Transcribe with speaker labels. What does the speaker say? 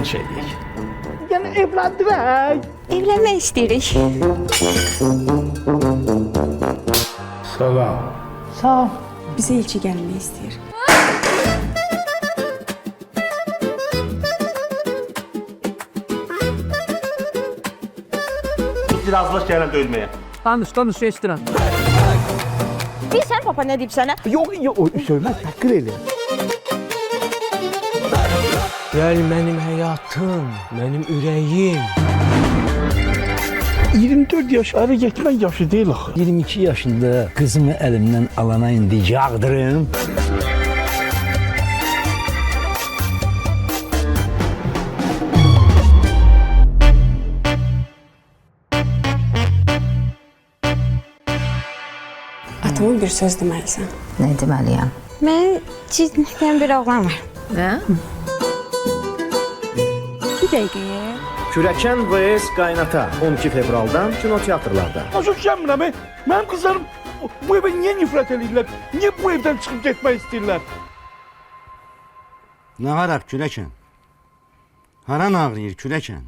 Speaker 1: açılış edək.
Speaker 2: Yəni evləndirək.
Speaker 3: Evlənmək istəyirik.
Speaker 1: Salam.
Speaker 2: Sağ ol.
Speaker 3: Bizə elçi gəlmək istəyir.
Speaker 4: Bir razılaş gələn döyülməyə.
Speaker 5: Danış, eşidirəm.
Speaker 3: Bilsən papa nə deyib sənə?
Speaker 2: Yox, o söyləməz, təhqir eləyir.
Speaker 5: Gəl mənim həyatım, mənim ürəyim.
Speaker 2: 24 yaş ərə getmək yaşı deyil axı.
Speaker 1: 22 yaşında qızımı əlimdən alana indi yağdırım.
Speaker 3: Atama bir söz deməlisən.
Speaker 6: Nə deməliyəm?
Speaker 3: Mən cizməkdən bir oğlan var.
Speaker 6: Nə?
Speaker 3: Bir dəqiqəyə.
Speaker 7: Kürəkən vs Qaynata 12 fevraldan kinoteatrlarda.
Speaker 2: Başa düşəmirəm, mənim qızlarım bu evə niyə nifrət edirlər? Niyə bu evdən çıxıb getmək istəyirlər?
Speaker 8: Nə varaq kürəkən? Haran ağrıyır kürəkən?